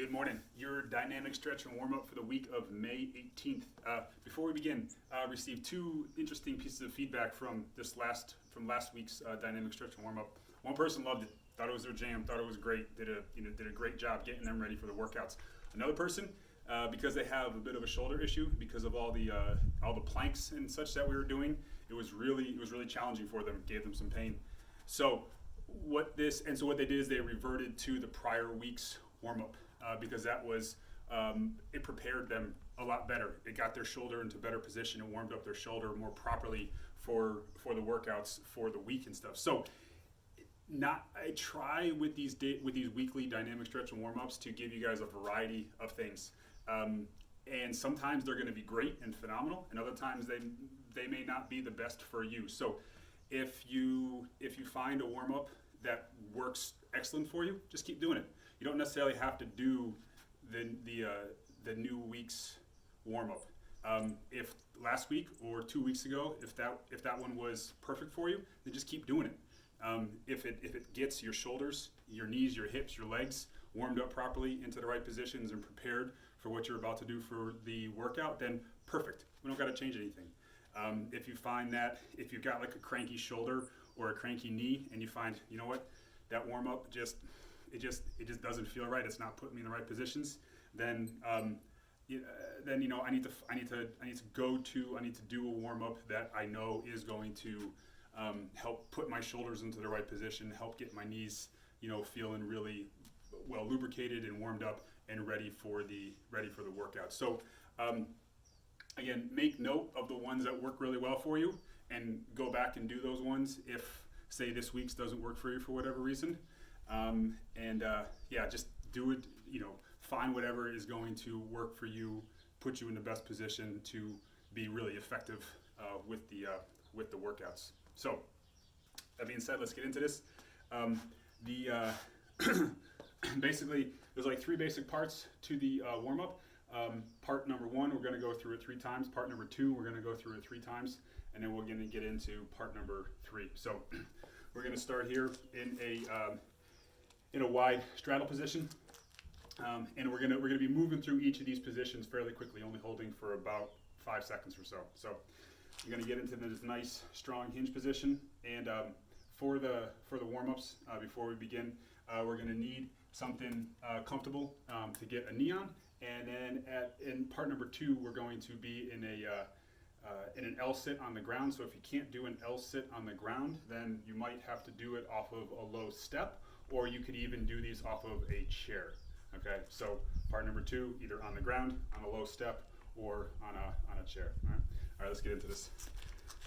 Good morning. Your dynamic stretch and warm up for the week of May 18th. Before we begin, I received two interesting pieces of feedback from last week's dynamic stretch and warm up. One person loved it, thought it was their jam, thought it was great, did a great job getting them ready for the workouts. Another person, because they have a bit of a shoulder issue because of all the planks and such that we were doing, it was really challenging for them. It gave them some pain. So what they did is they reverted to the prior week's warm up. Because that was, it prepared them a lot better. It got their shoulder into better position and warmed up their shoulder more properly for the workouts for the week and stuff. So, I try with these weekly dynamic stretch and warm ups to give you guys a variety of things. And sometimes they're going to be great and phenomenal, and other times they may not be the best for you. So, if you find a warm up that works excellent for you, just keep doing it. You don't necessarily have to do the new week's warm up. If last week or 2 weeks ago, if that one was perfect for you, then just keep doing it. If it gets your shoulders, your knees, your hips, your legs warmed up properly into the right positions and prepared for what you're about to do for the workout, then perfect. We don't got to change anything. If you find that if you've got like a cranky shoulder or a cranky knee, and you find, you know what, that warm up it just doesn't feel right. It's not putting me in the right positions. Then I need to do a warm up that I know is going to help put my shoulders into the right position, help get my knees, feeling really well lubricated and warmed up and ready for the workout. So again, make note of the ones that work really well for you, and go back and do those ones if, say, this week's doesn't work for you for whatever reason. Just do it, find whatever is going to work for you, put you in the best position to be really effective with the workouts. So, that being said, let's get into this. Basically, there's like three basic parts to the warm-up. Part number one, we're going to go through it 3 times. Part number 2, we're going to go through it 3 times. And then we're going to get into part number 3. So, we're going to start here in a wide straddle position, and we're gonna be moving through each of these positions fairly quickly, only holding for about 5 seconds or so. So you're gonna get into this nice strong hinge position, and for the warm-ups, before we begin, we're gonna need something comfortable to get a knee on, and then in part number 2, we're going to be in an L sit on the ground. So if you can't do an L sit on the ground, then you might have to do it off of a low step, or you could even do these off of a chair. Okay, so part number 2, either on the ground, on a low step, or on a chair. All right, let's get into this.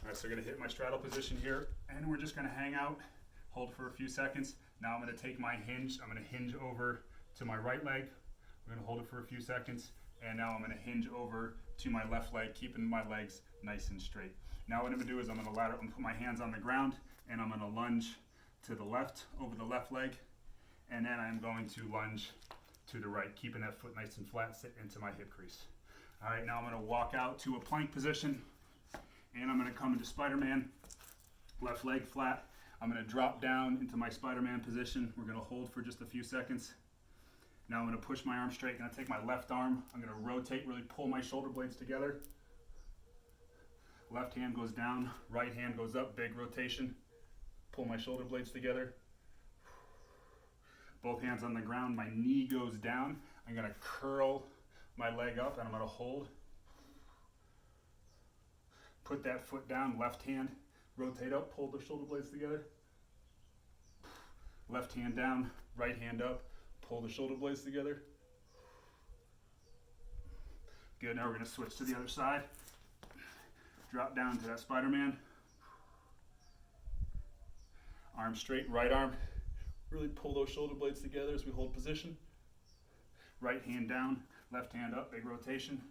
All right, so I'm gonna hit my straddle position here, and we're just gonna hang out, hold for a few seconds. Now I'm gonna take my hinge, I'm gonna hinge over to my right leg. We're gonna hold it for a few seconds, and now I'm gonna hinge over to my left leg, keeping my legs nice and straight. Now what I'm gonna do is I'm gonna put my hands on the ground, and I'm gonna lunge to the left over the left leg, and then I'm going to lunge to the right, keeping that foot nice and flat, sit into my hip crease. All right, now I'm gonna walk out to a plank position, and I'm gonna come into Spiderman, left leg flat. I'm gonna drop down into my Spiderman position. We're gonna hold for just a few seconds. Now I'm gonna push my arm straight. I'm gonna take my left arm. I'm gonna rotate, really pull my shoulder blades together. Left hand goes down, right hand goes up, big rotation. Pull my shoulder blades together. Both hands on the ground, my knee goes down. I'm gonna curl my leg up, and I'm gonna hold. Put that foot down, left hand, rotate up, pull the shoulder blades together. Left hand down, right hand up, pull the shoulder blades together. Good, now we're gonna switch to the other side. Drop down to that Spiderman. Arm straight, right arm. Really pull those shoulder blades together as we hold position. Right hand down, left hand up, big rotation.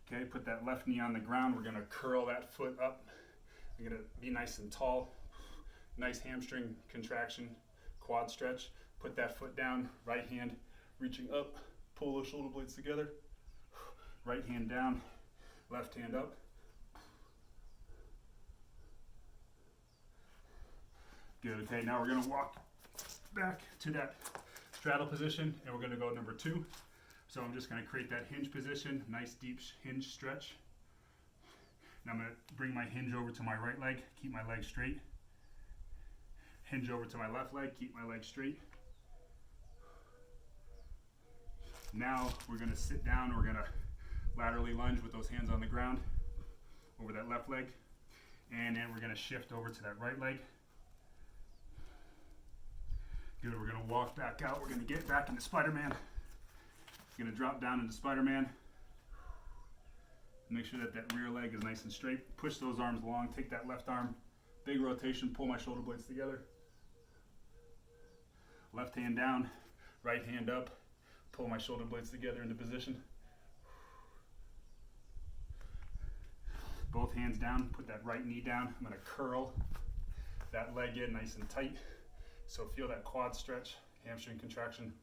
Okay, put that left knee on the ground. We're gonna curl that foot up. We're gonna be nice and tall. Nice hamstring contraction, quad stretch. Put that foot down, right hand reaching up, pull those shoulder blades together. Right hand down, left hand up. Good, okay, now we're gonna walk back to that straddle position, and we're gonna go number 2. So I'm just gonna create that hinge position, nice deep hinge stretch. Now I'm gonna bring my hinge over to my right leg, keep my leg straight. Hinge over to my left leg, keep my leg straight. Now we're gonna sit down, we're gonna laterally lunge with those hands on the ground over that left leg. And then we're gonna shift over to that right leg. Good, we're gonna walk back out, we're gonna get back into Spider-Man. We're gonna drop down into Spider-Man. Make sure that that rear leg is nice and straight. Push those arms along, take that left arm, big rotation, pull my shoulder blades together. Left hand down, right hand up, pull my shoulder blades together into position. Both hands down, put that right knee down. I'm gonna curl that leg in nice and tight. So feel that quad stretch, hamstring contraction.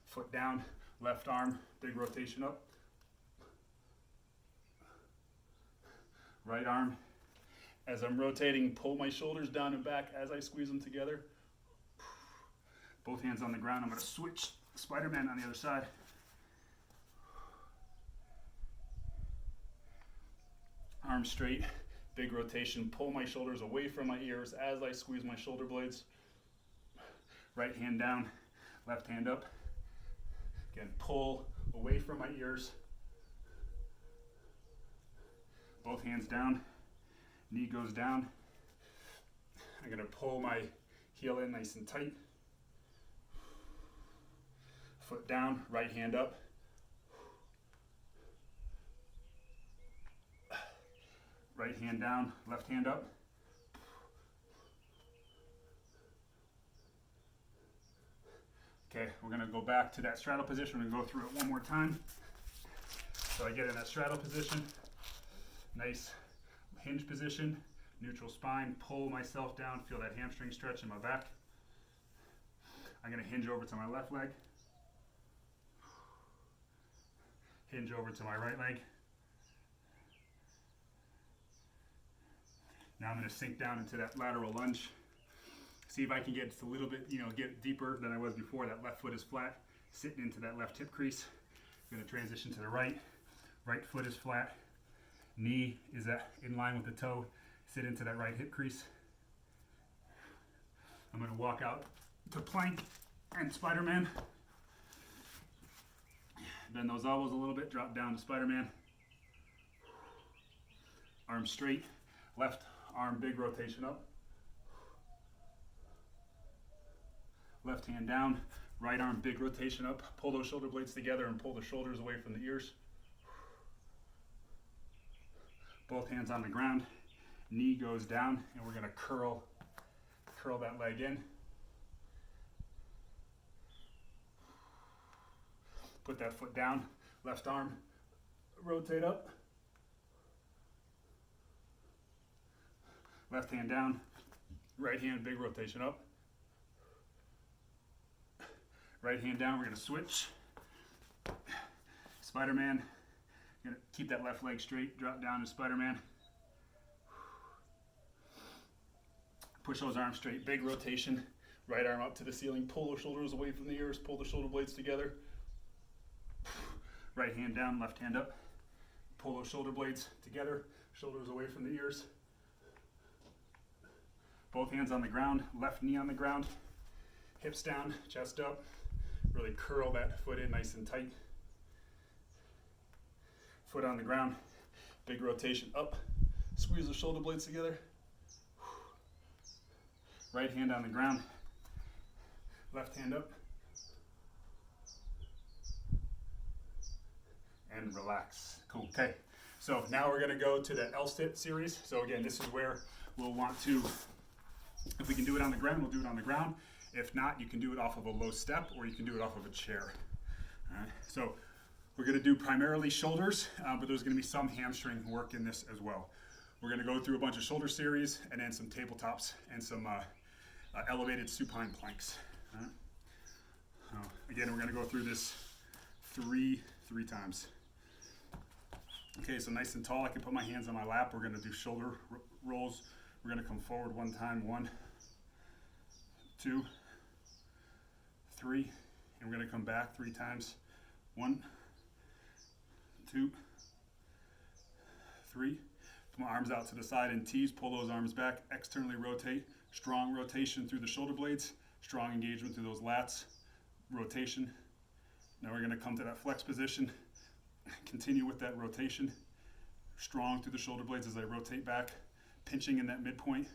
Foot down, left arm, big rotation up. Right arm, as I'm rotating, pull my shoulders down and back as I squeeze them together. Both hands on the ground. I'm going to switch Spider-Man on the other side. Arms straight, big rotation. Pull my shoulders away from my ears as I squeeze my shoulder blades. Right hand down, left hand up. Again, pull away from my ears. Both hands down, knee goes down. I'm going to pull my heel in nice and tight. Foot down, right hand up. Right hand down, left hand up. Okay, we're gonna go back to that straddle position. We're gonna go through it one more time. So I get in that straddle position, nice hinge position, neutral spine, pull myself down, feel that hamstring stretch in my back. I'm gonna hinge over to my left leg. Hinge over to my right leg. Now I'm going to sink down into that lateral lunge. See if I can get a little bit, get deeper than I was before. That left foot is flat, sitting into that left hip crease. I'm going to transition to the right. Right foot is flat. Knee is in line with the toe. Sit into that right hip crease. I'm going to walk out to plank and Spider-Man. Bend those elbows a little bit, drop down to Spider-Man. Arms straight, left arm big rotation up. Left hand down, right arm big rotation up. Pull those shoulder blades together and pull the shoulders away from the ears. Both hands on the ground, knee goes down, and we're gonna curl that leg in. Put that foot down, left arm, rotate up. Left hand down, right hand, big rotation up. Right hand down, we're gonna switch. Spider-Man, gonna keep that left leg straight, drop down to Spider-Man. Push those arms straight, big rotation. Right arm up to the ceiling, pull those shoulders away from the ears, pull the shoulder blades together. Right hand down, left hand up. Pull those shoulder blades together, shoulders away from the ears. Both hands on the ground, left knee on the ground. Hips down, chest up. Really curl that foot in nice and tight. Foot on the ground, big rotation up. Squeeze the shoulder blades together. Right hand on the ground, left hand up. And relax. Cool. Okay. So now we're going to go to the L-sit series. So again, this is where we'll want to, if we can do it on the ground, we'll do it on the ground. If not, you can do it off of a low step or you can do it off of a chair. All right. So we're going to do primarily shoulders, but there's going to be some hamstring work in this as well. We're going to go through a bunch of shoulder series and then some tabletops and some elevated supine planks. All right. Again, we're going to go through this three times. Okay, so nice and tall, I can put my hands on my lap. We're gonna do shoulder rolls. We're gonna come forward one time, 1, 2, 3, and we're going to come back 3 times. 1, 2, 3. Come arms out to the side and tease, pull those arms back, externally rotate, strong rotation through the shoulder blades, strong engagement through those lats, rotation. Now we're going to come to that flex position, continue with that rotation, strong through the shoulder blades as I rotate back, pinching in that midpoint,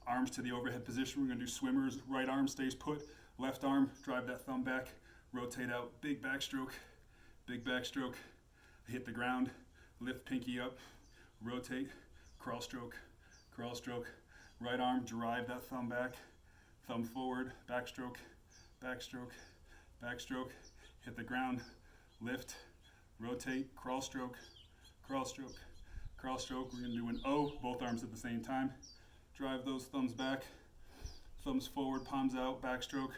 arms to the overhead position. We're going to do swimmers, right arm stays put, left arm, drive that thumb back, rotate out, big backstroke, hit the ground, lift pinky up, rotate, crawl stroke, right arm, drive that thumb back, thumb forward, backstroke, hit the ground, lift, rotate, crawl stroke. We're going to do an O, both arms at the same time. Drive those thumbs back, thumbs forward, palms out, backstroke,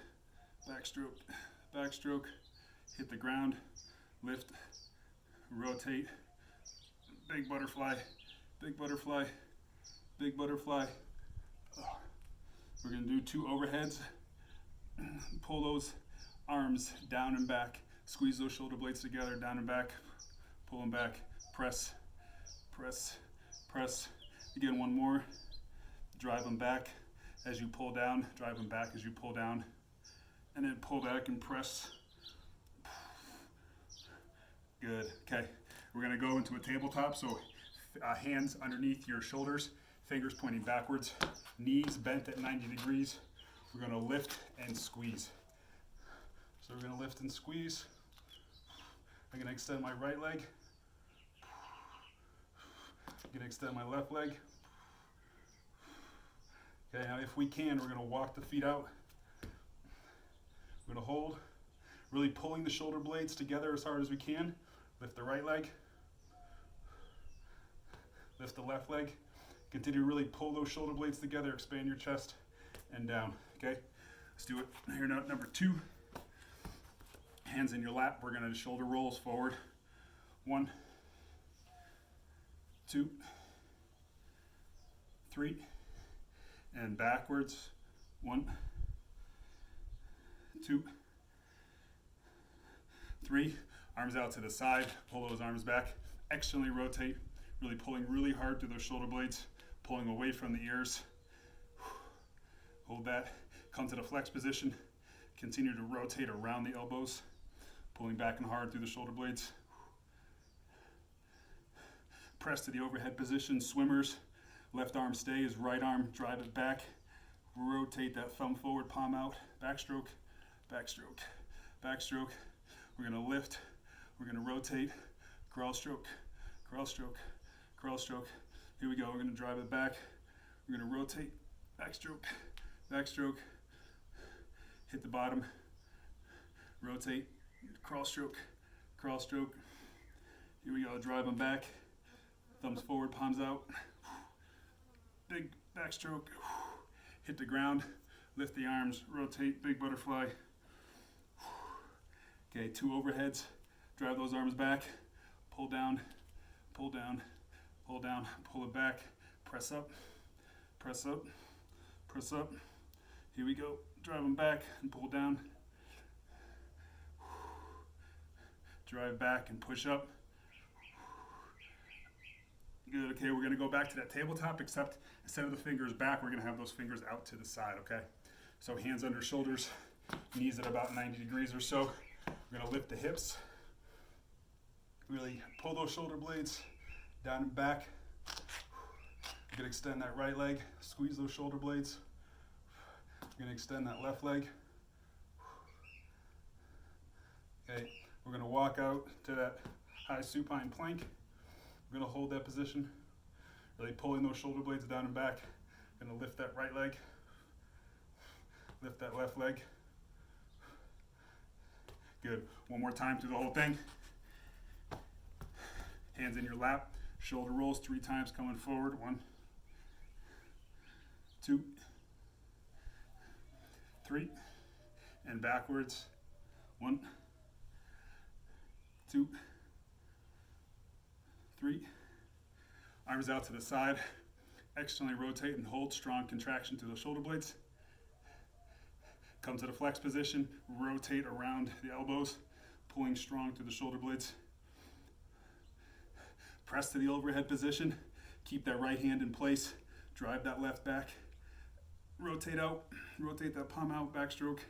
hit the ground, lift, rotate, big butterfly. We're going to do 2 overheads. Pull those arms down and back. Squeeze those shoulder blades together, down and back. Pull them back. Press. Again, 1 more. Drive them back as you pull down. Drive them back as you pull down. And then pull back and press. Good. Okay. We're going to go into a tabletop. So hands underneath your shoulders, fingers pointing backwards, knees bent at 90 degrees. We're going to lift and squeeze. So we're going to lift and squeeze. I'm going to extend my right leg. I'm going to extend my left leg. Okay, now if we can, we're going to walk the feet out. We're going to hold, really pulling the shoulder blades together as hard as we can. Lift the right leg. Lift the left leg. Continue to really pull those shoulder blades together, expand your chest and down. Okay, let's do it. Here now, number 2. Hands in your lap. We're going to shoulder rolls forward. 1, 2, 3, and backwards. 1, 2, 3. Arms out to the side. Pull those arms back. Externally rotate. Really pulling really hard through those shoulder blades. Pulling away from the ears. Hold that. Come to the flex position. Continue to rotate around the elbows. Pulling back and hard through the shoulder blades. Press to the overhead position. Swimmers. Left arm stays. Right arm, drive it back. Rotate that thumb forward, palm out. Backstroke. We're going to lift. We're going to rotate. Crawl stroke. Here we go. We're going to drive it back. We're going to rotate. Backstroke. Hit the bottom. Rotate. Crawl stroke. Here we go. Drive them back. Thumbs forward, palms out. Big backstroke. Hit the ground. Lift the arms. Rotate. Big butterfly. Okay, 2 overheads. Drive those arms back. Pull down. Pull it back. Press up. Here we go. Drive them back and pull down. Drive back and push up. Good. Okay, we're going to go back to that tabletop, except instead of the fingers back, we're going to have those fingers out to the side, okay? So hands under shoulders, knees at about 90 degrees or so. We're going to lift the hips. Really pull those shoulder blades down and back. We're going to extend that right leg, squeeze those shoulder blades. We're going to extend that left leg. Okay, we're going to walk out to that high supine plank. We're going to hold that position, really pulling those shoulder blades down and back. Going to lift that right leg, lift that left leg. Good. One more time through the whole thing. Hands in your lap, shoulder rolls 3 times coming forward. 1, 2, 3, and backwards. 1, 2, 3. Arms out to the side. Externally rotate and hold. Strong contraction through the shoulder blades. Come to the flex position, rotate around the elbows, pulling strong through the shoulder blades. Press to the overhead position, keep that right hand in place, drive that left back, rotate out, rotate that palm out, backstroke,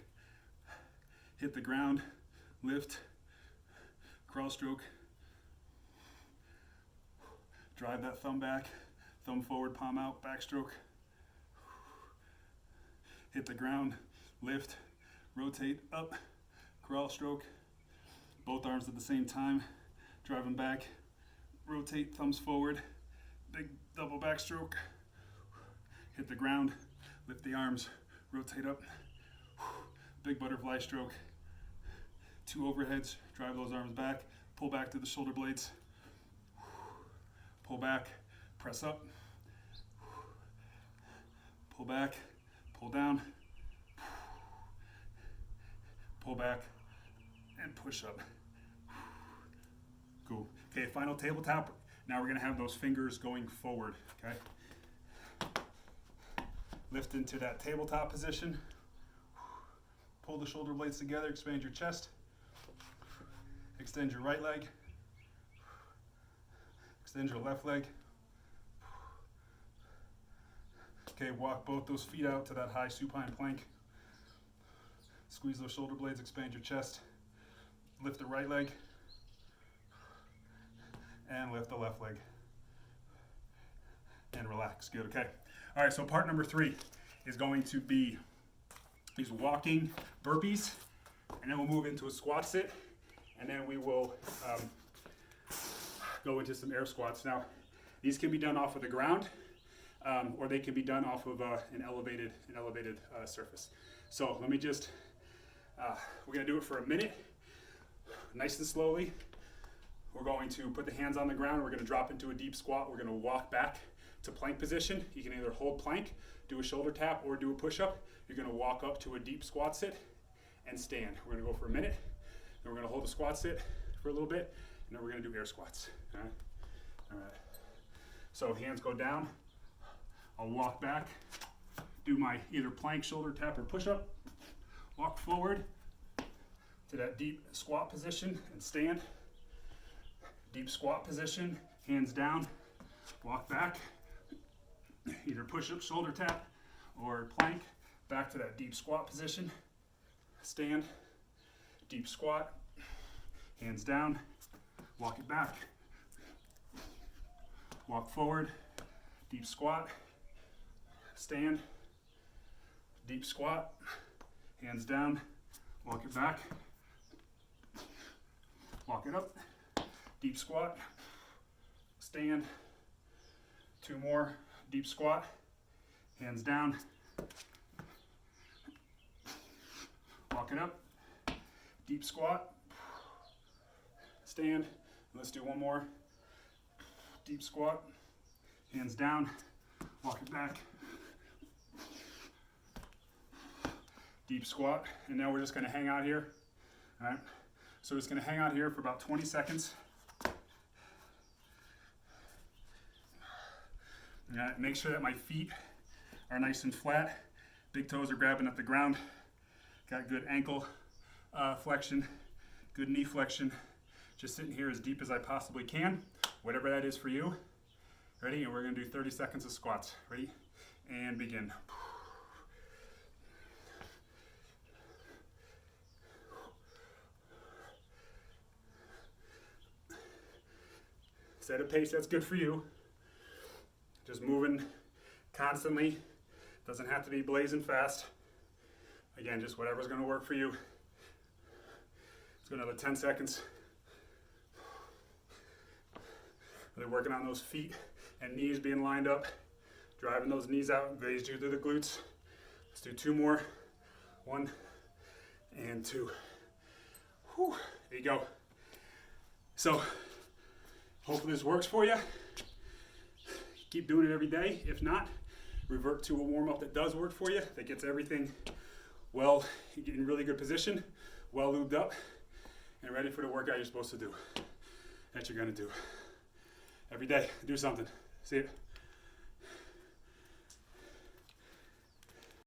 hit the ground, lift, crawl stroke, drive that thumb back, thumb forward, palm out, backstroke, hit the ground, lift, rotate up, crawl stroke, both arms at the same time, drive them back, rotate, thumbs forward, big double backstroke, hit the ground, lift the arms, rotate up, big butterfly stroke, 2 overheads, drive those arms back, pull back to the shoulder blades, pull back, press up, pull back, pull down, pull back, and push up. Cool. Okay, final tabletop. Now we're gonna have those fingers going forward, okay? Lift into that tabletop position. Pull the shoulder blades together, expand your chest. Extend your right leg. Extend your left leg. Okay, walk both those feet out to that high supine plank. Squeeze those shoulder blades, expand your chest. Lift the right leg. And lift the left leg. And relax, good, okay. All right, so part number 3 is going to be these walking burpees, and then we'll move into a squat sit, and then we will go into some air squats. Now, these can be done off of the ground, or they can be done off of an elevated surface. So let me just, we're gonna do it for a minute, nice and slowly. We're going to put the hands on the ground, we're gonna drop into a deep squat, we're gonna walk back to plank position. You can either hold plank, do a shoulder tap, or do a push-up. You're gonna walk up to a deep squat sit and stand. We're gonna go for a minute, then we're gonna hold a squat sit for a little bit, and then we're gonna do air squats, all right? All right. So hands go down, I'll walk back, do my either plank, shoulder tap, or push-up, walk forward to that deep squat position and stand. Deep squat position, hands down, walk back, either push-up, shoulder tap, or plank, back to that deep squat position, stand, deep squat, hands down, walk it back, walk forward, deep squat, stand, deep squat, hands down, walk it back, walk it up, deep squat, stand, 2 more, deep squat, hands down, walk it up, deep squat, stand, let's do 1 more, deep squat, hands down, walk it back, deep squat, and now we're just gonna hang out here, all right? So we're just gonna hang out here for about 20 seconds. Make sure that my feet are nice and flat. Big toes are grabbing at the ground. Got good ankle flexion, good knee flexion. Just sitting here as deep as I possibly can, whatever that is for you. Ready? And we're gonna do 30 seconds of squats. Ready? And begin. Set a pace that's good for you. Just moving constantly. Doesn't have to be blazing fast. Again, just whatever's gonna work for you. Let's go another 10 seconds. Really working on those feet and knees being lined up. Driving those knees out, raise you through the glutes. Let's do 2 more. 1 and 2. Whew, there you go. So, hopefully this works for you. Keep doing it every day. If not, revert to a warm-up that does work for you, that gets everything well, in really good position, well lubed up, and ready for the workout you're supposed to do, that you're gonna do. Every day, do something. See you.